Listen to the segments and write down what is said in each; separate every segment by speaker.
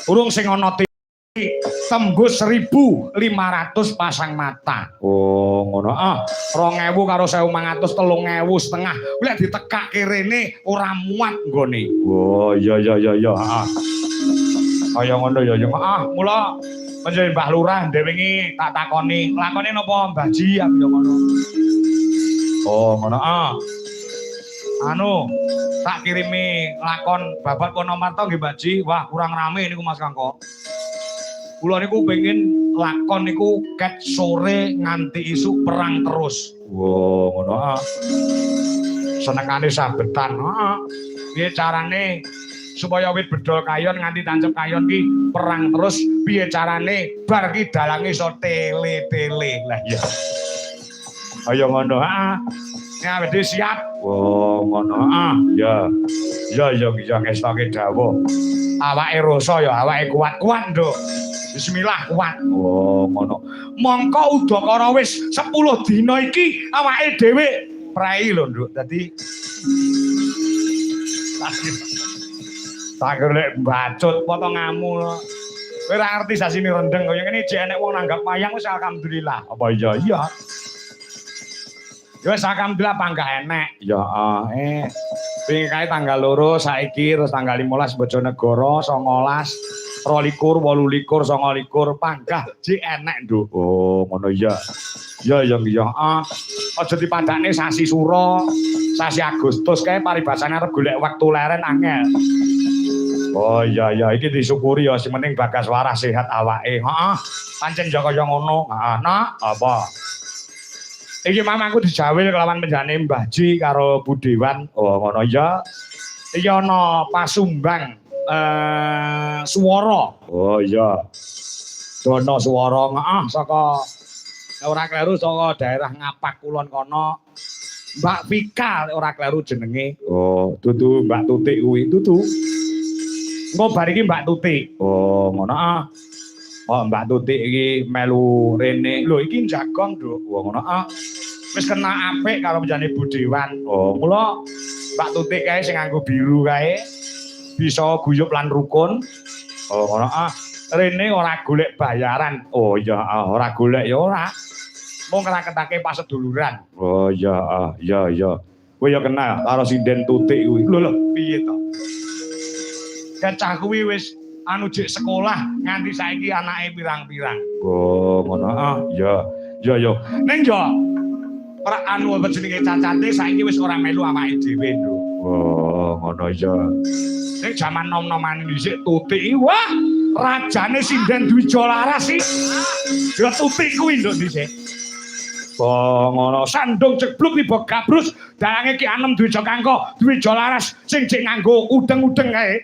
Speaker 1: Urung sing ana tembus 1.500 pasang mata.
Speaker 2: Oh, ngono.
Speaker 1: 2.000 karo 1.500 3.000 setengah. Lek ditekake rene ora muat nggone.
Speaker 2: Oh, iya.
Speaker 1: Kaya ngono ya, mula panjenengan Mbah Lurah dhewe iki tak takoni, lakone napa Mbah Ji ya ngono.
Speaker 2: Oh, ngono.
Speaker 1: Anu, tak kirimi lakon babat Wonomarta nggih Mbah Ji. Wah, kurang rame niku Mas Kangko. Kula niku pengen lakon niku ket sore nganti isuk perang terus.
Speaker 2: Oh, ngono.
Speaker 1: Senengane sabetan. Piye carane supaya wit bedol kayon nganti tancep kayon ki perang terus? Piye carane bar ki dalange iso tele-tele. Lah iya. Ayo ngono, Ya wis siap.
Speaker 2: Oh, ngono. Ya. Ya ngestoke dawuh.
Speaker 1: Awake rasa ya awake kuat-kuat, Nduk. Bismillah kuat.
Speaker 2: Oh, ngono.
Speaker 1: Mongko udakara wis 10 dina iki awake dhewe prei lho, Nduk. Dadi tak golek bacut potonganmu. Kowe ora ngerti sasine rendeng kaya ngene jek enek wong nanggap wayang wis alhamdulillah.
Speaker 2: Apa iya?
Speaker 1: Ya wis alhamdulillah pangga enek.
Speaker 2: Ya,
Speaker 1: Wingi kae tanggal 2 saiki terus tanggal 15 Bojonegoro 19 22 28 29 panggah jek enek, Nduk.
Speaker 2: Oh, ngono ya. Ya.
Speaker 1: Aja dipadakne sasi Sura, sasi Agustus kae paribasane arep golek wektu leren angel.
Speaker 2: Oh iya,
Speaker 1: Iki disyukuri ya sing penting Bagas waras sehat awake. Pancen ya kaya ngono. Nak,
Speaker 2: apa?
Speaker 1: iki mamaku dijawil kelawan penjane Mbah Ji karo Budewan.
Speaker 2: Oh, ngono ya.
Speaker 1: Iki ana pasumbang swara.
Speaker 2: Oh iya.
Speaker 1: Dono swara saka ora kleru saka daerah Ngapak Kulon kono. Mbak Vika ora kleru jenenge.
Speaker 2: Oh, dudu Mbak Tutik kuwi, dudu.
Speaker 1: Engko bar iki Mbak Tutik.
Speaker 2: Oh, ngono.
Speaker 1: Oh, Mbak Tutik iki melu rene. Lho, iki jagong, Nduk.
Speaker 2: Oh, ngono.
Speaker 1: Wis kena apik karo penjane Budewan.
Speaker 2: Oh,
Speaker 1: Mula Mbak Tutik kae sing nganggo biru kae bisa guyub lan rukun.
Speaker 2: Oh, ngono.
Speaker 1: Rene ora golek bayaran.
Speaker 2: Oh iya,
Speaker 1: Ora golek ya ora. Mung ngraketake paseduluran.
Speaker 2: Oh iya. Kowe ya kenal karo Sinden Tutik kuwi.
Speaker 1: Lho, piye to? Kecah kuwi wis jek sekolah nganti saiki anake pirang-pirang.
Speaker 2: Oh, ngono. Ya.
Speaker 1: Ning yo ora apa jenenge cacate saiki wis ora melu awake dhewe, Nduk.
Speaker 2: Oh, ngono ya.
Speaker 1: Ning jaman nom-noman dhisik Tutik iki wah, rajane Sinden Dwijalaras iki. Ya Tutik kuwi, Nduk dhisik. Oh, ngono. Sandung cebluk tiba gabrus, dalange Ki Anem Dwijalaras sing jek nganggo udeng-udeng kae.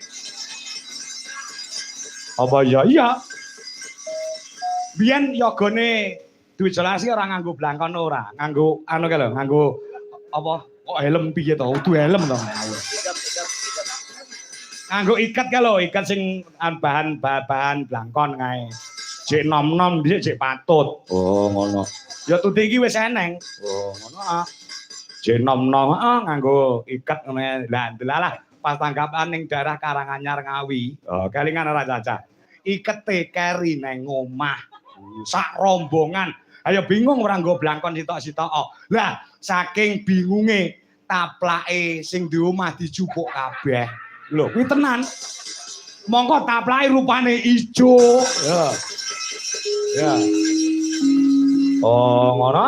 Speaker 2: Apa ya? Iya.
Speaker 1: Biyen yogane Dwijalaras ora nganggo blangkon ora, nganggo anu kae lho, nganggo apa? Kok helm piye to? Kudu helm to. Nganggo iket kae lho, iket sing bahan blangkon kae. Jek nom-nom dhisik jek patut.
Speaker 2: Oh, ngono.
Speaker 1: Ya Tutik iki wis eneng.
Speaker 2: Oh, ngono.
Speaker 1: Jek nom-nom nganggo iket ngene. Lah delalah pas tanggapan ning daerah Karanganyar Ngawi. Oh, kelingan ora cacah. Ikete keri nang omah. Sak rombongan. Ayo bingung ora nggo blangkon sitok-sitok. Lah saking bingunge taplake sing di omah dijupuk kabeh. Lho, kuwi tenan. Mongko taplake rupane ijo. Ya. Oh, ngono.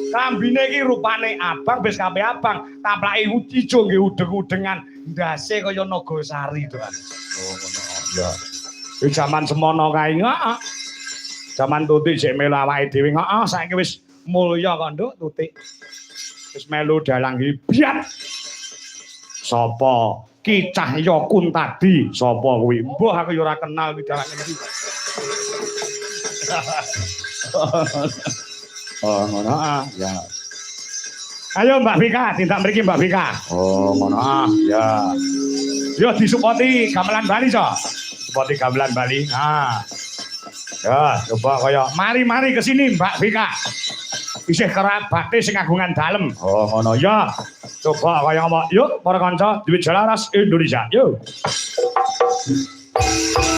Speaker 1: Kambine iki rupane abang, wis kabeh abang. Taplake ijo nggih udeng-udengan. Ndase kaya Nagasari to.
Speaker 2: Oh, ngono. Ya.
Speaker 1: Iki jaman semono kae, Jaman Tutik jek melu awake dhewe, saiki wis mulya kok, Nduk, Tutik. Wis melu dalang hibyat. Sapa? Ki Cahya Kuntadi. Sapa kuwi? Mbah aku ya ora kenal iki dalang iki. Oh, ngono ya. Ayo Mbak Vika, tindak mriki Mbak Vika.
Speaker 2: Oh, ngono.
Speaker 1: Ya. Yo disupoti gamelan Bali, so. Supoti gamelan Bali. Ya, coba kaya mari-mari ke sini Mbak Vika. Isih kerabate sing agungan dalem.
Speaker 2: Oh, ngono
Speaker 1: ya. Coba kaya apa? Yuk para kanca Dwijalaras Indonesia. Yuk.